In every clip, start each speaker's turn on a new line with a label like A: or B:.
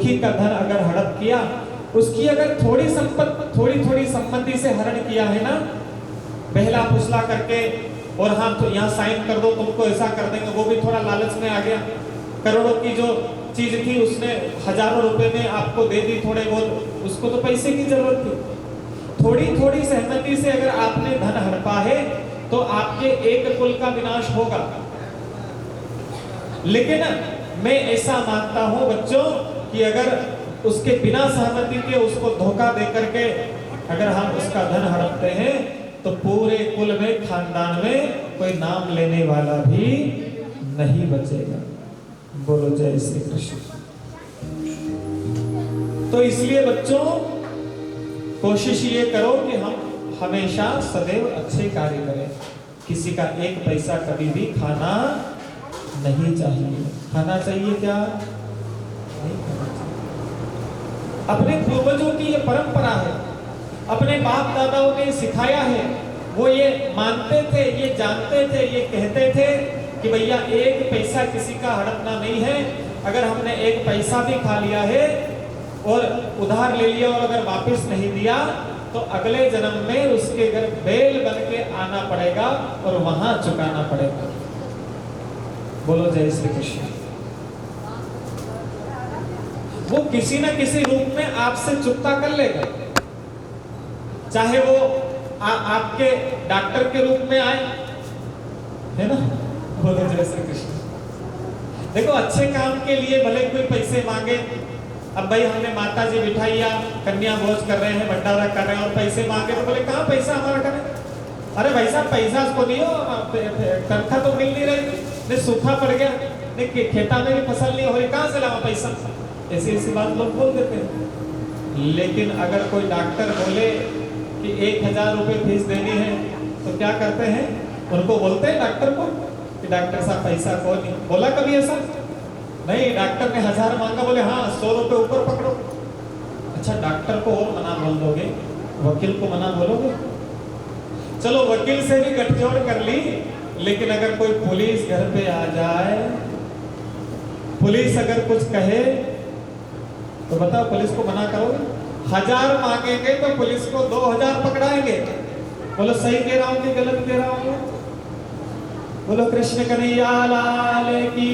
A: दुखी का धन अगर हड़प किया, उसकी अगर थोड़ी संपत्ति से हरण किया है ना, पहला फुसला करके और हाँ तो यहाँ साइन कर दो, तुमको ऐसा कर देंगे, वो भी थोड़ा लालच में आ गया, करोड़ों की जो चीज थी उसने हजारों रुपए में आपको दे दी थोड़े बहुत, उसको तो पैसे की जरूरत थी। थोड़ी सहमति से अगर आपने धन हड़पा है तो आपके एक कुल का विनाश होगा। लेकिन मैं ऐसा मानता हूं बच्चों कि अगर उसके बिना सहमति के उसको धोखा दे करके अगर हम उसका धन हड़पते हैं तो पूरे कुल में, खानदान में कोई नाम लेने वाला भी नहीं बचेगा। बोलो जय श्री कृष्ण। तो इसलिए बच्चों कोशिश ये करो कि हम हमेशा सदैव अच्छे कार्य करें। किसी का एक पैसा कभी भी खाना नहीं चाहिए। खाना चाहिए क्या? नहीं खाना चाहिए। अपने पूर्वजों की ये परंपरा है, अपने बाप दादाओं ने सिखाया है, वो ये मानते थे, ये जानते थे, ये कहते थे कि भैया एक पैसा किसी का हड़पना नहीं है। अगर हमने एक पैसा भी खा लिया है और उधार ले लिया और अगर वापस नहीं दिया तो अगले जन्म में उसके घर बैल बन के आना पड़ेगा और वहां चुकाना पड़ेगा। बोलो जय श्री कृष्ण। वो किसी न किसी रूप में आपसे चुकता कर लेगा, चाहे वो आपके डॉक्टर के रूप में आए, है ना। बोलो जय श्री कृष्ण। देखो अच्छे काम के लिए भले कोई पैसे मांगे, अब भाई हमने माता जी बिठाइया, कन्या भोज कर रहे हैं, भंडारा कर रहे हैं और पैसे मांगे तो बोले कहाँ पैसा हमारा करें? अरे भाई साहब पैसा उसको नहीं हो, तनख्वाह तो मिल नहीं रही, नहीं सूखा पड़ गया, नहीं खेता में भी फसल नहीं हो रही, कहाँ से लावा पैसा? ऐसी बात लोग बोल देते हैं। लेकिन अगर कोई डॉक्टर बोले कि 1000 रुपये फीस देनी है तो क्या करते हैं? उनको बोलते हैं डॉक्टर को कि डॉक्टर साहब पैसा को नहीं। बोला कभी ऐसा? नहीं, डॉक्टर ने 1000 मांगा, बोले हाँ 100 रुपये ऊपर पकड़ो। अच्छा डॉक्टर को और मना बोल दोगे, वकील को मना बोलोगे? चलो वकील से भी गठजोड़ कर ली, लेकिन अगर कोई पुलिस घर पे आ जाए, पुलिस अगर कुछ कहे तो बताओ पुलिस को मना करोगे? 1000 मांगेंगे तो पुलिस को 2000 पकड़ाएंगे। बोलो सही कह रहा हूं कि गलत कह रहा हूं? बोलो कृष्ण कन्हैया लाल की,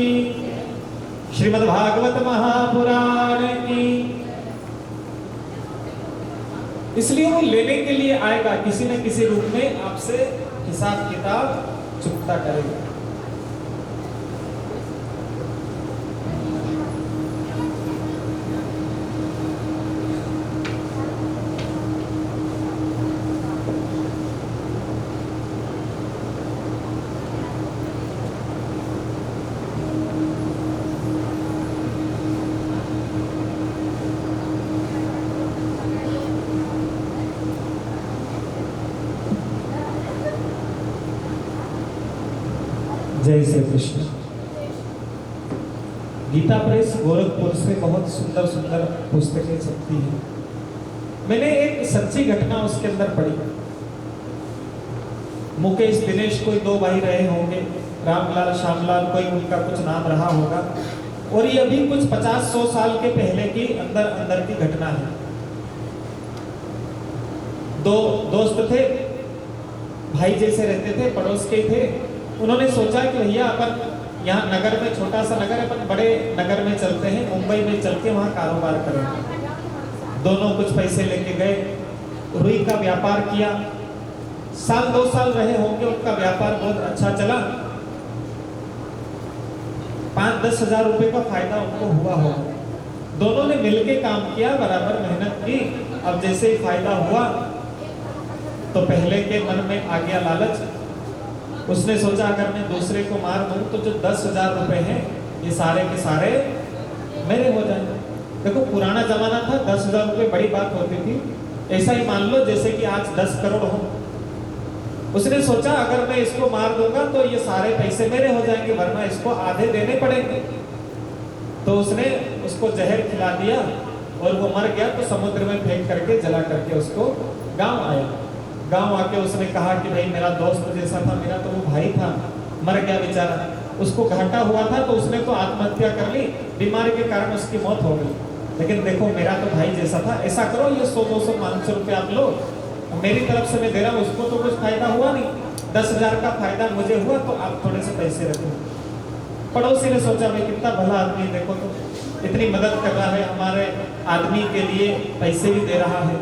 A: श्रीमद् भागवत महापुराण की। इसलिए वो लेने के लिए आएगा, किसी न किसी रूप में आपसे हिसाब किताब चुकता करेगा। जय श्री कृष्ण। गीता प्रेस गोरखपुर से बहुत सुंदर सुंदर पुस्तकें छपती हैं। मैंने एक सच्ची घटना उसके अंदर पढ़ी। मुकेश दिनेश कोई 2 भाई रहे होंगे, रामलाल श्यामलाल कोई उनका कुछ नाम रहा होगा, और ये अभी कुछ 50-100 साल के पहले की अंदर की घटना है। 2 दोस्त थे, भाई जैसे रहते थे, पड़ोस के थे। उन्होंने सोचा कि भैया अपन यहाँ नगर में, छोटा सा नगर है, अपन बड़े नगर में चलते हैं, मुंबई में चल के वहाँ कारोबार करेंगे। दोनों कुछ पैसे लेके गए, रुई का व्यापार किया। 1-2 साल रहे होंगे, उनका व्यापार बहुत अच्छा चला। 5-10 हजार रुपए का फायदा उनको हुआ होगा। दोनों ने मिलके काम किया, बराबर मेहनत की। अब जैसे ही फायदा हुआ तो पहले के मन में आ गया लालच। उसने सोचा अगर मैं दूसरे को मार दूं तो जो 10,000 रुपए हैं ये सारे के सारे मेरे हो जाएंगे। देखो पुराना जमाना था, 10,000 रुपए बड़ी बात होती थी। ऐसा ही मान लो जैसे कि आज 10 करोड़ हो। उसने सोचा अगर मैं इसको मार दूंगा तो ये सारे पैसे मेरे हो जाएंगे, वरना इसको आधे देने पड़ेंगे। तो उसने उसको जहर खिला दिया और वो मर गया। तो समुद्र में फेंक करके जला करके उसको गांव आया। गांव आके उसने कहा कि भाई मेरा दोस्त जैसा था, मेरा तो वो भाई था, मर गया बेचारा। उसको घाटा हुआ था तो उसने तो आत्महत्या कर ली, बीमारी के कारण उसकी मौत हो गई। लेकिन देखो मेरा तो भाई जैसा था, ऐसा करो ये 100-200 500 रुपये आप लो, मेरी तरफ से मैं दे रहा हूँ, उसको तो कुछ फायदा हुआ नहीं, 10,000 का फायदा मुझे हुआ, तो आप थोड़े से पैसे रखो। पड़ोसी ने सोचा भाई कितना भला आदमी, देखो तो इतनी मदद कर रहा है, हमारे आदमी के लिए पैसे भी दे रहा है।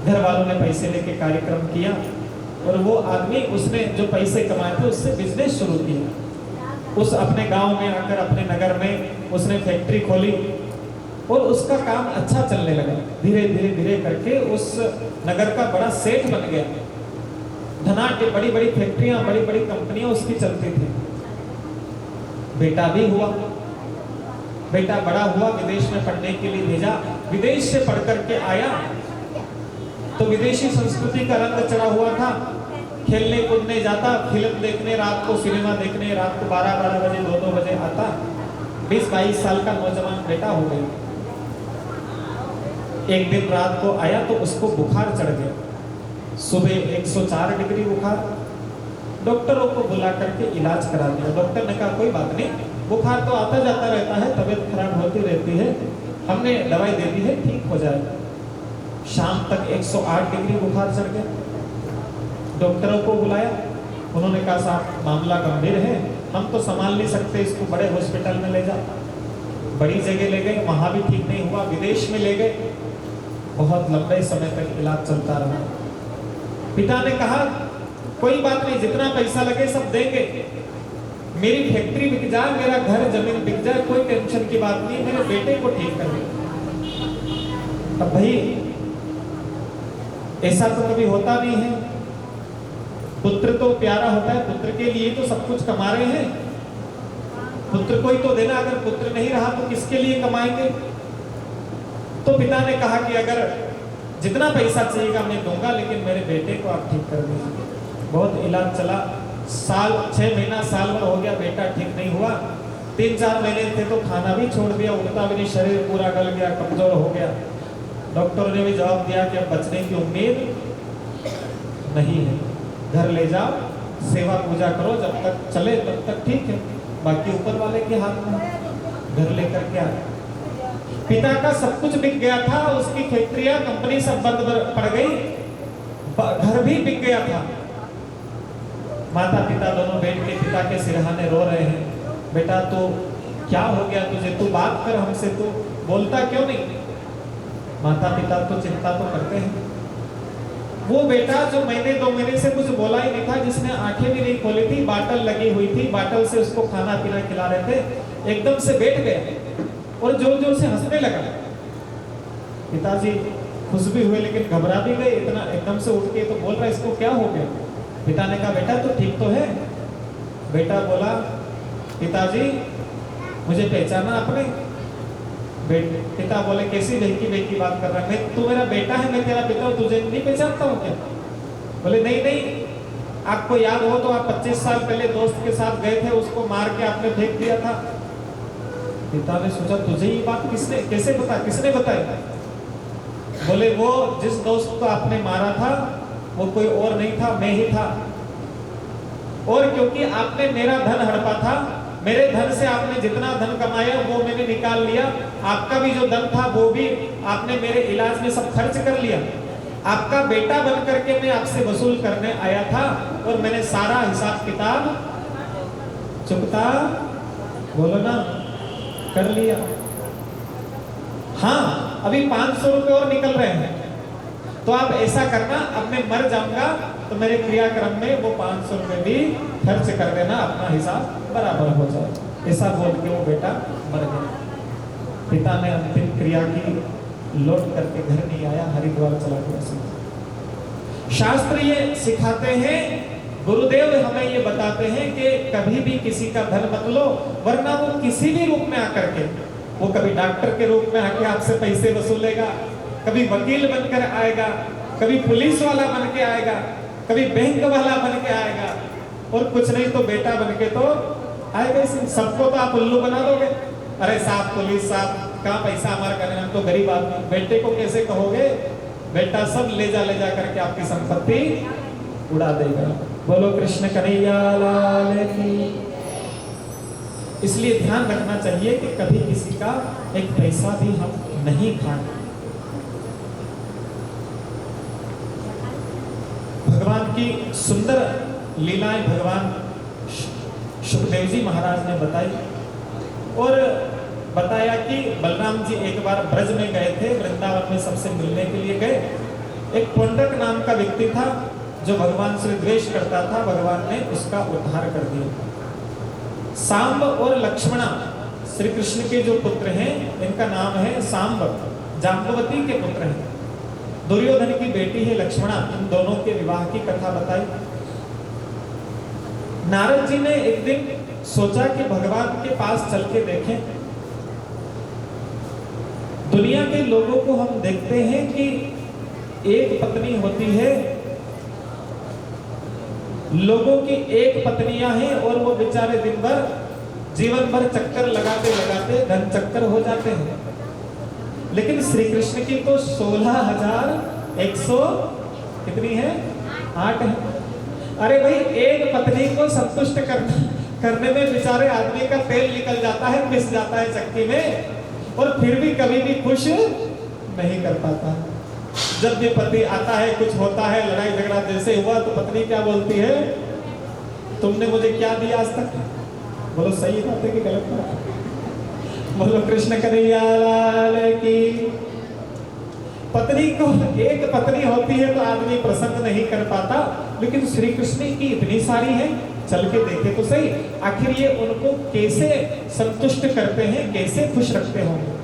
A: घर वालों ने पैसे लेके कार्यक्रम किया और वो आदमी उसने जो पैसे कमाए थे उससे बिजनेस शुरू किया। उस अपने गांव में आकर अपने नगर में उसने फैक्ट्री खोली और उसका काम अच्छा चलने लगा। धीरे धीरे धीरे करके उस नगर का बड़ा सेठ बन गया। धनाढ्य, बड़ी बड़ी फैक्ट्रियां, बड़ी बड़ी कंपनियां उसकी चलती थी। बेटा भी हुआ, बेटा बड़ा हुआ, विदेश में पढ़ने के लिए भेजा। विदेश से पढ़ करके आया तो विदेशी संस्कृति का रंग चढ़ा हुआ था। खेलने कूदने जाता, फिल्म देखने, रात को सिनेमा देखने, रात को 12-12 बजे 2-2 बजे आता। 20-22 साल का नौजवान बेटा हो गया। एक दिन रात को आया तो उसको बुखार चढ़ गया। सुबह 104 डिग्री बुखार। डॉक्टरों को बुला करके इलाज करा दिया। डॉक्टर ने कहा कोई बात नहीं, बुखार तो आता जाता रहता है, तबीयत खराब होती रहती है, हमने दवाई दे दी है, ठीक हो जाएगा। शाम तक 108 डिग्री बुखार चढ़ गया। डॉक्टरों को बुलाया, उन्होंने कहा साहब मामला गंभीर है, हम तो संभाल नहीं सकते, इसको बड़े हॉस्पिटल में ले जाओ। बड़ी जगह ले गए, वहां भी ठीक नहीं हुआ, विदेश में ले गए। बहुत लंबे समय तक इलाज चलता रहा। पिता ने कहा कोई बात नहीं, जितना पैसा लगे सब देंगे, मेरी फैक्ट्री बिक जाए, मेरा घर जमीन बिक जाए, कोई टेंशन की बात नहीं, मेरे बेटे को ठीक कर दे। अब भाई ऐसा तो कभी होता नहीं है। पुत्र तो प्यारा होता है, पुत्र के लिए तो सब कुछ कमा रहे हैं, पुत्र को ही तो देना। अगर पुत्र नहीं रहा तो किसके लिए कमाएंगे? तो पिता ने कहा कि अगर जितना पैसा चाहिएगा मैं दूंगा, लेकिन मेरे बेटे को आप ठीक कर दीजिए। बहुत इलाज चला, 6 महीना साल भर हो गया, बेटा ठीक नहीं हुआ। 3-4 महीने थे तो खाना भी छोड़ दिया, उठता भी नहीं, शरीर पूरा गल गया, कमजोर हो गया। डॉक्टर ने भी जवाब दिया कि अब बचने की उम्मीद नहीं है, घर ले जाओ, सेवा पूजा करो, जब तक चले तब तक ठीक है, बाकी ऊपर वाले के हाथ में। घर लेकर के आए। पिता का सब कुछ बिक गया था, उसकी फैक्ट्रियां, कंपनी सब बंद पड़ गई, घर भी बिक गया था। माता पिता दोनों बैठ के पिता के सिरहाने रो रहे हैं। बेटा तो क्या हो गया तुझे, तू बात कर हमसे, तू बोलता क्यों नहीं? माता पिता तो चिंता तो करते हैं। वो बेटा जो महीने 2 महीने से कुछ बोला ही नहीं था, जिसने आंखें भी नहीं खोली थी, बाटल लगी हुई थी, बाटल से उसको खाना पीना खिला रहे थे, एकदम से बैठ गया और जोर जोर से हंसने लगा। पिताजी खुश भी हुए लेकिन घबरा भी गए, इतना एकदम से उठ के तो बोल रहा है इसको क्या हो गया? पिता ने कहा बेटा तो ठीक तो है? बेटा बोला पिताजी मुझे पहचाना आपने? पिता बोले कैसी बेकी बात कर रहा है, तू मेरा बेटा है, मैं तेरा पिता हूं, तुझे नहीं पहचानता हूं क्या? बोले नहीं नहीं, आपको याद हो तो आप 25 साल पहले दोस्त के साथ गए थे, उसको मार के आपने फेंक दिया था। पिता ने सोचा तुझे ये बात किसने कैसे बता, किसने बताया? बोले वो जिस दोस्त को आपने मारा था वो कोई और नहीं था, मैं ही था। और क्योंकि आपने मेरा धन हड़पा था, मेरे धन से आपने जितना धन कमाया वो मैंने निकाल लिया, आपका भी जो धन था वो भी आपने मेरे इलाज में सब खर्च कर लिया। आपका बेटा बन करके मैं आपसे वसूल करने आया था और मैंने सारा हिसाब किताब चुकता, बोलो ना, कर लिया। हाँ अभी 500 रुपए और निकल रहे हैं, तो आप ऐसा करना, अब मैं मर जाऊंगा तो मेरे क्रियाक्रम में वो 500 रुपए भी खर्च कर देना, अपना हिसाब बराबर हो जाए। ऐसा बोल के वो बेटा मर गया। पिता ने अंतिम क्रिया की, लौट करके घर नहीं आया, हरिद्वार चला गया। शास्त्र ये सिखाते हैं, गुरुदेव हमें ये बताते हैं कि कभी भी किसी का धन मत लो, वरना वो किसी भी रूप में आकर के, वो कभी डॉक्टर के रूप में आके आपसे पैसे वसूलेगा, कभी वकील बनकर आएगा, कभी पुलिस वाला बन के आएगा, कभी बैंक वाला बन के आएगा, और कुछ नहीं तो बेटा बन के तो आएगा। सबको तो आप उल्लू बना दोगे, अरे साहब पुलिस साहब कहाँ पैसा हमारा करना, हम तो गरीब आदमी। बेटे को कैसे कहोगे? बेटा सब ले जा करके आपकी संपत्ति उड़ा देगा। बोलो कृष्ण कन्हैया लाल की। इसलिए ध्यान रखना चाहिए कि कभी किसी का एक पैसा भी हम नहीं खाएं। भगवान की सुंदर लीलाएं भगवान सुखदेव जी महाराज ने बताई और बताया कि बलराम जी एक बार ब्रज में गए थे, वृंदावन में सबसे मिलने के लिए गए। एक पुंडक नाम का व्यक्ति था जो भगवान से द्वेष करता था, भगवान ने उसका उद्धार कर दिया। सांब और लक्ष्मणा श्री कृष्ण के जो पुत्र हैं, इनका नाम है सांब, जाम्बवती के पुत्र हैं। दुर्योधन की बेटी है लक्ष्मणा। इन दोनों के विवाह की कथा बताई। नारद जी ने एक दिन सोचा कि भगवान के पास चल के देखें। दुनिया के लोगों को हम देखते हैं कि एक पत्नी होती है, लोगों की एक पत्नियां हैं और वो बेचारे दिन भर जीवन भर चक्कर लगाते लगाते धन चक्कर हो जाते हैं। लेकिन श्री कृष्ण की तो 16,100 कितनी है, 8 है। अरे भाई, एक पत्नी को संतुष्ट करने में बेचारे आदमी का तेल निकल जाता है, पिस जाता है चक्की में, और फिर भी कभी भी खुश नहीं कर पाता। जब भी पति आता है, कुछ होता है, लड़ाई झगड़ा जैसे हुआ, तो पत्नी क्या बोलती है, तुमने मुझे क्या दिया आज तक? बोलो सही बात है कि गलत बात है? बोलो कृष्ण कन्हैया लाल की। पत्नी को एक पत्नी होती है तो आदमी प्रसन्न नहीं कर पाता, लेकिन श्री कृष्ण की इतनी सारी है, चल के देखे तो सही, आखिर ये उनको कैसे संतुष्ट करते हैं, कैसे खुश रखते होंगे।